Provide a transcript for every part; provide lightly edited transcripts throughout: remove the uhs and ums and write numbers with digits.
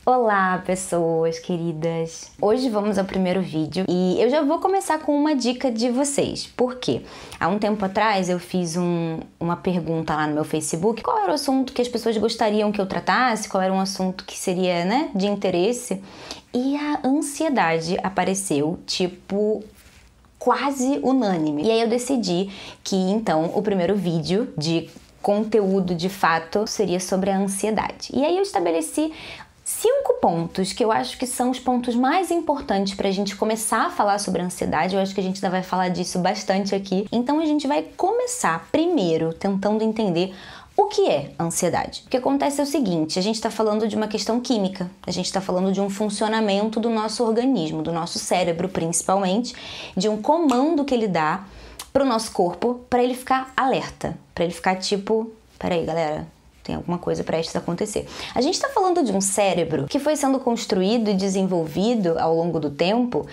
Olá, pessoas queridas! Hoje vamos ao primeiro vídeo e eu já vou começar com uma dica de vocês. Por quê? Há um tempo atrás eu fiz uma pergunta lá no meu Facebook. Qual era o assunto que as pessoas gostariam que eu tratasse? Qual era um assunto que seria, de interesse? E a ansiedade apareceu, quase unânime. E aí eu decidi que, então, o primeiro vídeo de conteúdo de fato seria sobre a ansiedade. E aí eu estabeleci 5 pontos que eu acho que são os pontos mais importantes para a gente começar a falar sobre a ansiedade. Eu acho que a gente ainda vai falar disso bastante aqui. Então a gente vai começar primeiro tentando entender o que é ansiedade. O que acontece é o seguinte, a gente está falando de uma questão química, a gente está falando de um funcionamento do nosso organismo, do nosso cérebro principalmente, de um comando que ele dá para o nosso corpo para ele ficar alerta, para ele ficar peraí galera, tem alguma coisa prestes a acontecer. A gente está falando de um cérebro que foi sendo construído e desenvolvido ao longo do tempo,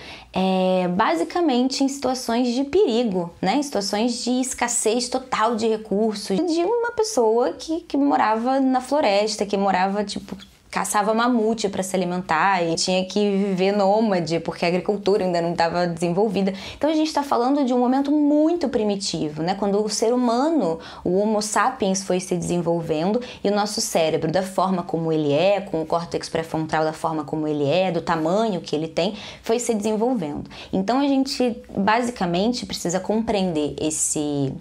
basicamente em situações de perigo, em situações de escassez total de recursos, de uma pessoa que morava na floresta, que morava, caçava mamute para se alimentar e tinha que viver nômade porque a agricultura ainda não estava desenvolvida. Então a gente está falando de um momento muito primitivo, quando o ser humano, o Homo sapiens, foi se desenvolvendo e o nosso cérebro, da forma como ele é, com o córtex pré-frontal da forma como ele é, do tamanho que ele tem, foi se desenvolvendo. Então a gente basicamente precisa compreender esse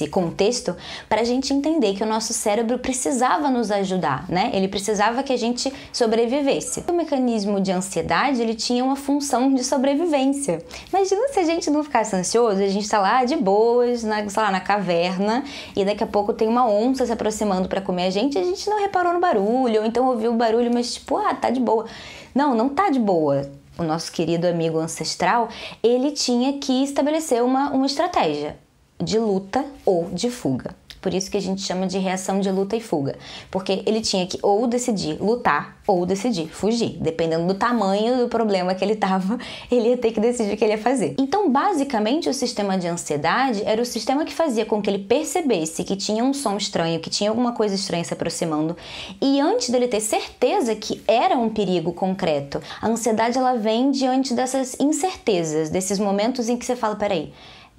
contexto para a gente entender que o nosso cérebro precisava nos ajudar, Ele precisava que a gente sobrevivesse. O mecanismo de ansiedade, ele tinha uma função de sobrevivência. Imagina se a gente não ficasse ansioso, a gente está lá de boas, na caverna, e daqui a pouco tem uma onça se aproximando para comer a gente não reparou no barulho, ou então ouviu o barulho, mas tá de boa. Não tá de boa. O nosso querido amigo ancestral, ele tinha que estabelecer uma estratégia de luta ou de fuga. Por isso que a gente chama de reação de luta e fuga. Porque ele tinha que ou decidir lutar ou decidir fugir. Dependendo do tamanho do problema que ele estava, ele ia ter que decidir o que ele ia fazer. Então, basicamente, o sistema de ansiedade era o sistema que fazia com que ele percebesse que tinha um som estranho, que tinha alguma coisa estranha se aproximando. E antes dele ter certeza que era um perigo concreto, a ansiedade ela vem diante dessas incertezas, desses momentos em que você fala, peraí,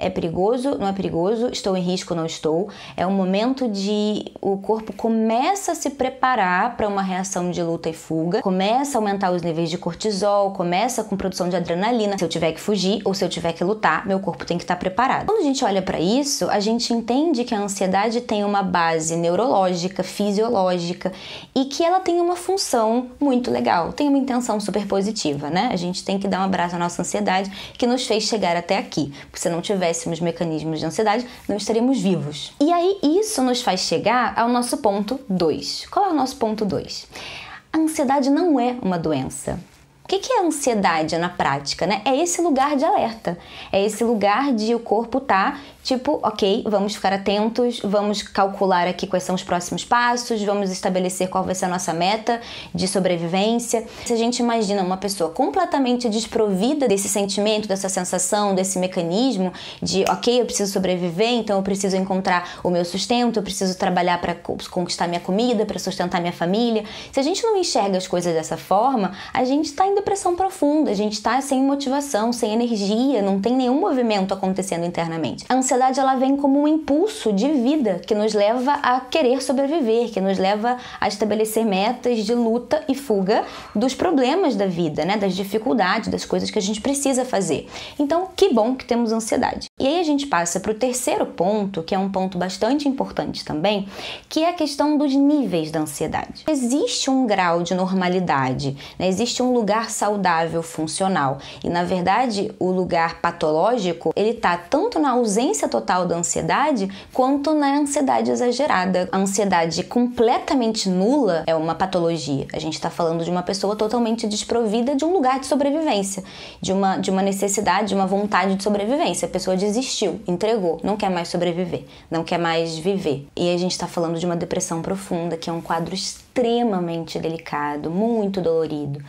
é perigoso, não é perigoso, estou em risco, não estou. É um momento de o corpo começa a se preparar para uma reação de luta e fuga, começa a aumentar os níveis de cortisol, começa com produção de adrenalina. Se eu tiver que fugir ou se eu tiver que lutar, meu corpo tem que estar preparado. Quando a gente olha para isso, a gente entende que a ansiedade tem uma base neurológica, fisiológica e que ela tem uma função muito legal, tem uma intenção super positiva, A gente tem que dar um abraço à nossa ansiedade que nos fez chegar até aqui. Porque se não tivéssemos mecanismos de ansiedade, não estaríamos vivos. E aí isso nos faz chegar ao nosso ponto 2. Qual é o nosso ponto 2? A ansiedade não é uma doença. O que é a ansiedade na prática, É esse lugar de alerta. É esse lugar de o corpo tá ok, vamos ficar atentos, vamos calcular aqui quais são os próximos passos, vamos estabelecer qual vai ser a nossa meta de sobrevivência. Se a gente imagina uma pessoa completamente desprovida desse sentimento, dessa sensação, desse mecanismo de, ok, eu preciso sobreviver, então eu preciso encontrar o meu sustento, eu preciso trabalhar para conquistar minha comida, para sustentar minha família. Se a gente não enxerga as coisas dessa forma, a gente está em depressão profunda, a gente está sem motivação, sem energia, não tem nenhum movimento acontecendo internamente. A ansiedade ela vem como um impulso de vida que nos leva a querer sobreviver, que nos leva a estabelecer metas de luta e fuga dos problemas da vida, das dificuldades, das coisas que a gente precisa fazer. Então, que bom que temos ansiedade. E aí a gente passa para o terceiro ponto, que é um ponto bastante importante também, que é a questão dos níveis da ansiedade. Existe um grau de normalidade, existe um lugar saudável, funcional. E, na verdade, o lugar patológico, ele está tanto na ausência total da ansiedade, quanto na ansiedade exagerada. A ansiedade completamente nula é uma patologia. A gente está falando de uma pessoa totalmente desprovida de um lugar de sobrevivência, de uma necessidade, de uma vontade de sobrevivência. A pessoa desistiu, entregou, não quer mais sobreviver, não quer mais viver. E a gente está falando de uma depressão profunda, que é um quadro extremamente delicado, muito dolorido,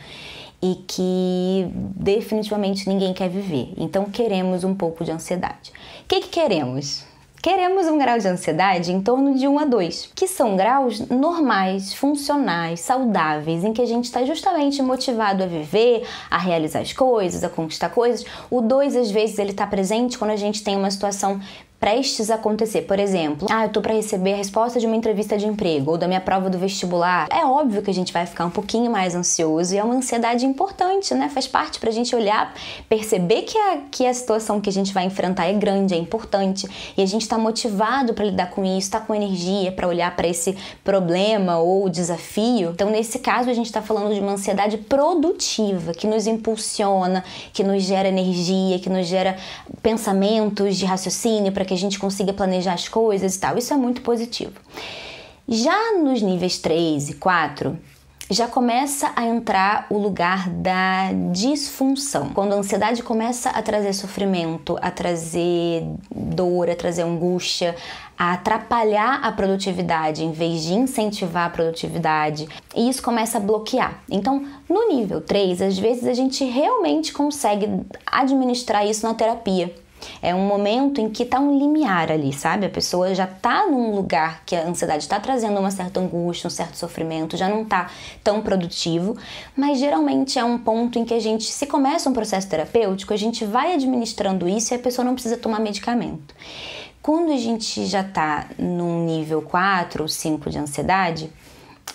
e que definitivamente ninguém quer viver. Então queremos um pouco de ansiedade. O que queremos? Queremos um grau de ansiedade em torno de 1 a 2, que são graus normais, funcionais, saudáveis, em que a gente está justamente motivado a viver, a realizar as coisas, a conquistar coisas. O 2, às vezes, ele está presente quando a gente tem uma situação prestes a acontecer. Por exemplo, eu tô para receber a resposta de uma entrevista de emprego ou da minha prova do vestibular. É óbvio que a gente vai ficar um pouquinho mais ansioso e é uma ansiedade importante, né? Faz parte pra gente olhar, perceber que a situação que a gente vai enfrentar é grande, é importante e a gente tá motivado para lidar com isso, tá com energia para olhar para esse problema ou desafio. Então, nesse caso, a gente tá falando de uma ansiedade produtiva, que nos impulsiona, que nos gera energia, que nos gera pensamentos de raciocínio para que a gente consiga planejar as coisas e tal. Isso é muito positivo. Já nos níveis 3 e 4, já começa a entrar o lugar da disfunção. Quando a ansiedade começa a trazer sofrimento, a trazer dor, a trazer angústia, a atrapalhar a produtividade em vez de incentivar a produtividade, e isso começa a bloquear. Então, no nível 3, às vezes a gente realmente consegue administrar isso na terapia. É um momento em que tá um limiar ali, sabe? A pessoa já tá num lugar que a ansiedade tá trazendo uma certa angústia, um certo sofrimento, já não tá tão produtivo, mas geralmente é um ponto em que a gente, se começa um processo terapêutico, a gente vai administrando isso e a pessoa não precisa tomar medicamento. Quando a gente já tá num nível 4 ou 5 de ansiedade,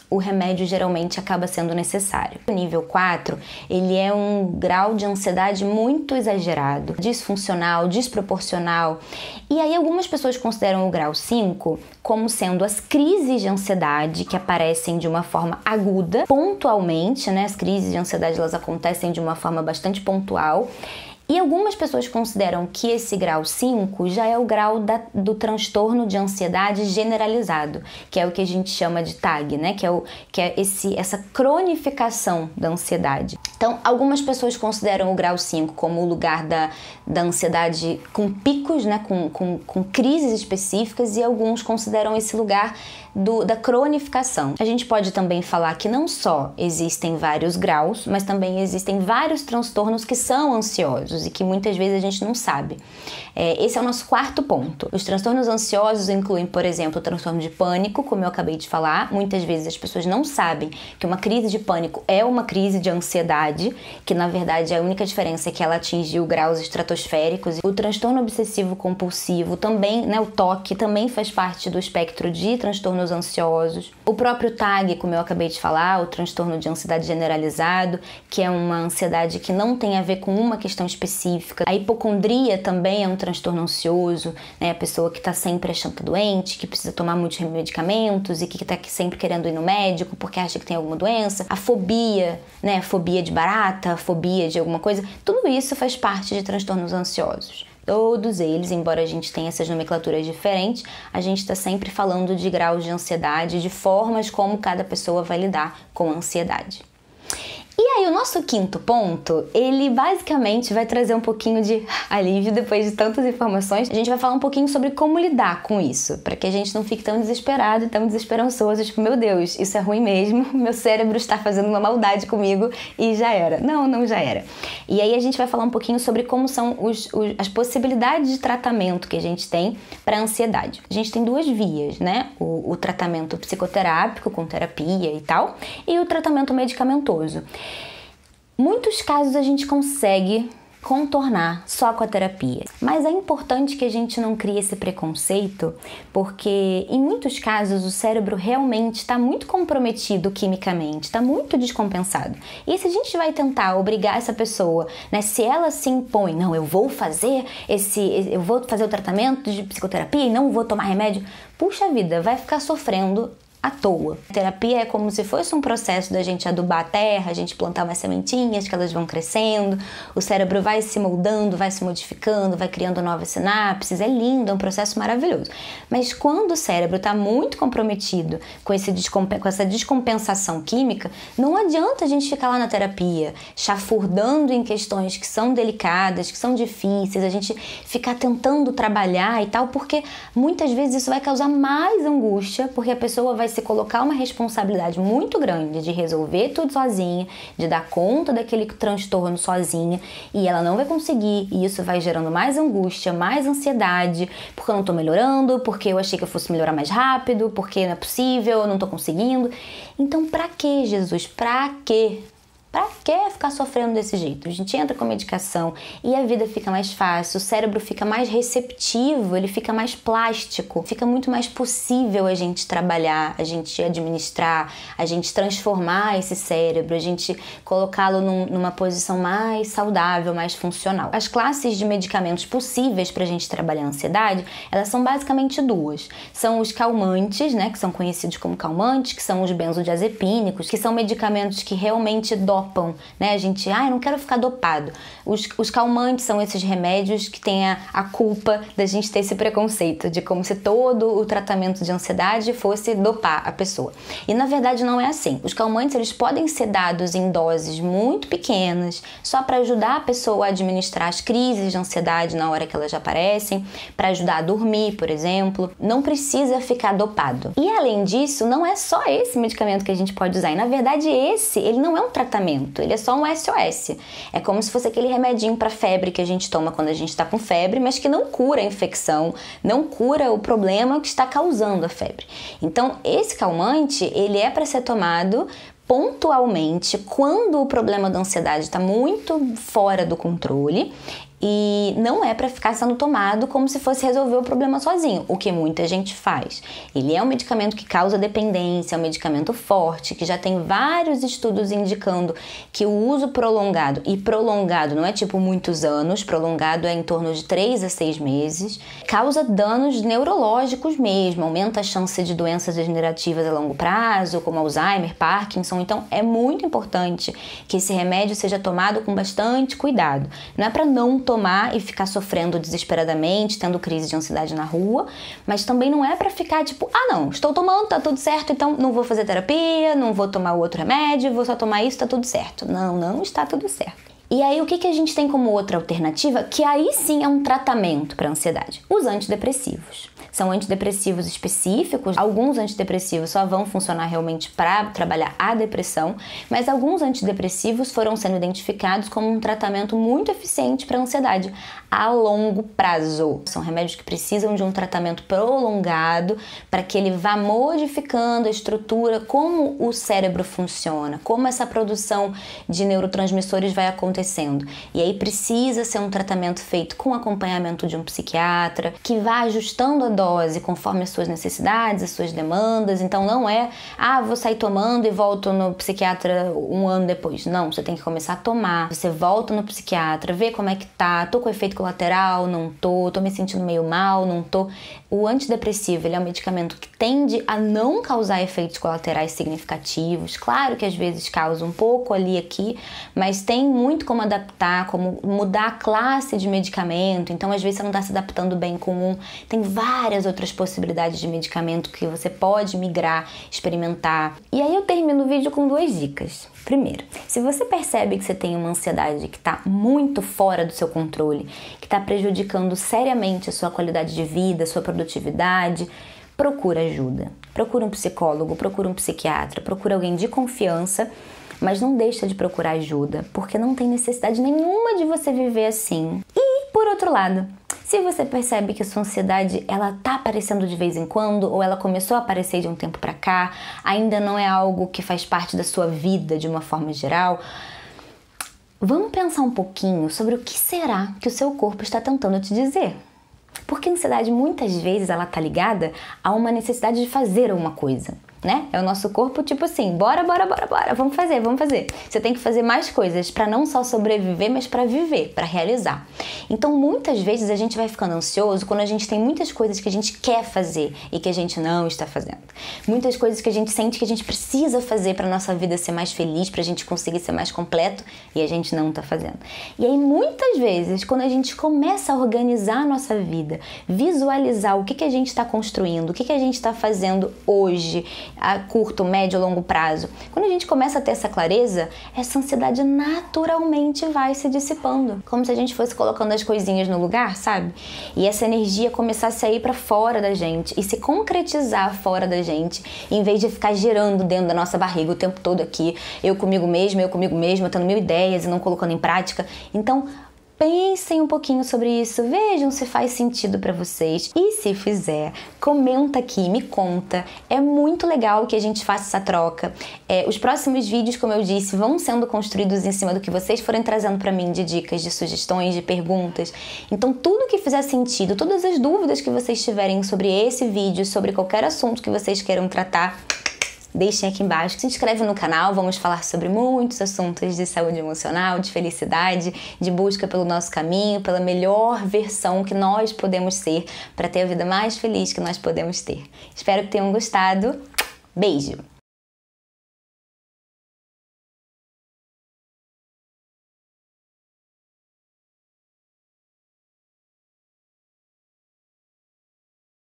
o remédio geralmente acaba sendo necessário. O nível 4, ele é um grau de ansiedade muito exagerado, disfuncional, desproporcional. E aí algumas pessoas consideram o grau 5 como sendo as crises de ansiedade que aparecem de uma forma aguda, pontualmente, né? As crises de ansiedade, elas acontecem de uma forma bastante pontual. E algumas pessoas consideram que esse grau 5 já é o grau do transtorno de ansiedade generalizado, que é o que a gente chama de TAG, né? Que é essa cronificação da ansiedade. Então, algumas pessoas consideram o grau 5 como o lugar da ansiedade com picos, né? Com crises específicas, e alguns consideram esse lugar da cronificação. A gente pode também falar que não só existem vários graus, mas também existem vários transtornos que são ansiosos e que muitas vezes a gente não sabe. Esse é o nosso quarto ponto. Os transtornos ansiosos incluem, por exemplo, o transtorno de pânico, como eu acabei de falar. Muitas vezes as pessoas não sabem que uma crise de pânico é uma crise de ansiedade, que na verdade a única diferença é que ela atingiu graus estratosféricos. O transtorno obsessivo compulsivo também, né, o TOC, também faz parte do espectro de transtornos ansiosos. O próprio TAG, como eu acabei de falar, o transtorno de ansiedade generalizado, que é uma ansiedade que não tem a ver com uma questão específica. A hipocondria também é um transtorno ansioso, né? A pessoa que está sempre achando que tá doente, que precisa tomar muitos medicamentos e que está sempre querendo ir no médico porque acha que tem alguma doença. A fobia, né? Fobia de barata, fobia de alguma coisa. Tudo isso faz parte de transtornos ansiosos. Todos eles, embora a gente tenha essas nomenclaturas diferentes, a gente está sempre falando de graus de ansiedade, de formas como cada pessoa vai lidar com a ansiedade. E aí, o nosso quinto ponto, ele basicamente vai trazer um pouquinho de alívio depois de tantas informações. A gente vai falar um pouquinho sobre como lidar com isso, para que a gente não fique tão desesperado e tão desesperançoso, tipo, meu Deus, isso é ruim mesmo, meu cérebro está fazendo uma maldade comigo e já era. Não já era. E aí a gente vai falar um pouquinho sobre como são as possibilidades de tratamento que a gente tem para a ansiedade. A gente tem duas vias, né? O tratamento psicoterápico, com terapia e tal, e o tratamento medicamentoso. Muitos casos a gente consegue contornar só com a terapia, mas é importante que a gente não crie esse preconceito, porque em muitos casos o cérebro realmente está muito comprometido quimicamente, está muito descompensado. E se a gente vai tentar obrigar essa pessoa, né, se ela se impõe, não, eu vou fazer o tratamento de psicoterapia e não vou tomar remédio, puxa vida, vai ficar sofrendo à toa. A terapia é como se fosse um processo da gente adubar a terra, a gente plantar umas sementinhas que elas vão crescendo, o cérebro vai se moldando, vai se modificando, vai criando novas sinapses, é lindo, é um processo maravilhoso. Mas quando o cérebro está muito comprometido com essa descompensação química, não adianta a gente ficar lá na terapia, chafurdando em questões que são delicadas, que são difíceis, a gente ficar tentando trabalhar e tal, porque muitas vezes isso vai causar mais angústia, porque a pessoa vai se colocar uma responsabilidade muito grande de resolver tudo sozinha, de dar conta daquele transtorno sozinha, e ela não vai conseguir, e isso vai gerando mais angústia, mais ansiedade, porque eu não tô melhorando, porque eu achei que eu fosse melhorar mais rápido, porque não é possível, eu não tô conseguindo. Então, pra que, Jesus? Pra quê? Pra que ficar sofrendo desse jeito? A gente entra com medicação e a vida fica mais fácil, o cérebro fica mais receptivo, ele fica mais plástico, fica muito mais possível a gente trabalhar, a gente administrar, a gente transformar esse cérebro, a gente colocá-lo numa posição mais saudável, mais funcional. As classes de medicamentos possíveis pra gente trabalhar a ansiedade, elas são basicamente duas. São os calmantes, né, que são conhecidos como calmantes, que são os benzodiazepínicos, que são medicamentos que realmente dopam, né? A gente, eu não quero ficar dopado. Os calmantes são esses remédios que têm a culpa da gente ter esse preconceito, de como se todo o tratamento de ansiedade fosse dopar a pessoa. E na verdade não é assim. Os calmantes, eles podem ser dados em doses muito pequenas, só para ajudar a pessoa a administrar as crises de ansiedade na hora que elas já aparecem, para ajudar a dormir, por exemplo. Não precisa ficar dopado. E além disso, não é só esse medicamento que a gente pode usar. E na verdade ele não é um tratamento. Ele é só um SOS. É como se fosse aquele remedinho para febre que a gente toma quando a gente está com febre, mas que não cura a infecção, não cura o problema que está causando a febre. Então, esse calmante, ele é para ser tomado pontualmente quando o problema da ansiedade está muito fora do controle. E não é para ficar sendo tomado como se fosse resolver o problema sozinho, o que muita gente faz. Ele é um medicamento que causa dependência, é um medicamento forte, que já tem vários estudos indicando que o uso prolongado, e prolongado não é tipo muitos anos, prolongado é em torno de 3 a 6 meses, causa danos neurológicos mesmo, aumenta a chance de doenças degenerativas a longo prazo, como Alzheimer, Parkinson. Então é muito importante que esse remédio seja tomado com bastante cuidado. Não é para não tomar e ficar sofrendo desesperadamente, tendo crise de ansiedade na rua, mas também não é pra ficar tipo, não, estou tomando, tá tudo certo, então não vou fazer terapia, não vou tomar o outro remédio, vou só tomar isso, tá tudo certo. Não está tudo certo. E aí o que a gente tem como outra alternativa, que aí sim é um tratamento para ansiedade? Os antidepressivos. São antidepressivos específicos, alguns antidepressivos só vão funcionar realmente para trabalhar a depressão, mas alguns antidepressivos foram sendo identificados como um tratamento muito eficiente para a ansiedade a longo prazo. São remédios que precisam de um tratamento prolongado para que ele vá modificando a estrutura, como o cérebro funciona, como essa produção de neurotransmissores vai acontecendo. E aí precisa ser um tratamento feito com acompanhamento de um psiquiatra, que vá ajustando a dose conforme as suas necessidades, as suas demandas. Então não é, vou sair tomando e volto no psiquiatra um ano depois. Não, você tem que começar a tomar. Você volta no psiquiatra, vê como é que tá, tô com efeito colateral, não tô me sentindo meio mal, não tô. O antidepressivo, ele é um medicamento que tende a não causar efeitos colaterais significativos. Claro que às vezes causa um pouco ali aqui, mas tem muito como adaptar, como mudar a classe de medicamento. Então às vezes você não está se adaptando bem com um. Tem várias outras possibilidades de medicamento que você pode migrar, experimentar. E aí eu termino o vídeo com 2 dicas. Primeiro, se você percebe que você tem uma ansiedade que está muito fora do seu controle, que está prejudicando seriamente a sua qualidade de vida, a sua produtividade, procura ajuda. Procura um psicólogo, procura um psiquiatra, procura alguém de confiança, mas não deixa de procurar ajuda, porque não tem necessidade nenhuma de você viver assim. E, por outro lado, se você percebe que a sua ansiedade ela tá aparecendo de vez em quando, ou ela começou a aparecer de um tempo pra cá, ainda não é algo que faz parte da sua vida de uma forma geral, vamos pensar um pouquinho sobre o que será que o seu corpo está tentando te dizer. Porque a ansiedade muitas vezes ela tá ligada a uma necessidade de fazer alguma coisa, né? É o nosso corpo tipo assim, bora, vamos fazer. Você tem que fazer mais coisas para não só sobreviver, mas para viver, para realizar. Então muitas vezes a gente vai ficando ansioso quando a gente tem muitas coisas que a gente quer fazer e que a gente não está fazendo. Muitas coisas que a gente sente que a gente precisa fazer para nossa vida ser mais feliz, pra gente conseguir ser mais completo, e a gente não está fazendo. E aí muitas vezes quando a gente começa a organizar a nossa vida, visualizar o que a gente está construindo, o que a gente está fazendo hoje, a curto, médio, longo prazo. Quando a gente começa a ter essa clareza, essa ansiedade naturalmente vai se dissipando. Como se a gente fosse colocando as coisinhas no lugar, sabe? E essa energia começasse a ir para fora da gente e se concretizar fora da gente, em vez de ficar girando dentro da nossa barriga o tempo todo aqui, eu comigo mesma, tendo mil ideias e não colocando em prática. Então, pensem um pouquinho sobre isso, vejam se faz sentido para vocês e se fizer, comenta aqui, me conta. É muito legal que a gente faça essa troca. Os próximos vídeos, como eu disse, vão sendo construídos em cima do que vocês forem trazendo para mim de dicas, de sugestões, de perguntas. Então tudo que fizer sentido, todas as dúvidas que vocês tiverem sobre esse vídeo, sobre qualquer assunto que vocês queiram tratar, deixem aqui embaixo, se inscreve no canal, vamos falar sobre muitos assuntos de saúde emocional, de felicidade, de busca pelo nosso caminho, pela melhor versão que nós podemos ser, para ter a vida mais feliz que nós podemos ter. Espero que tenham gostado. Beijo!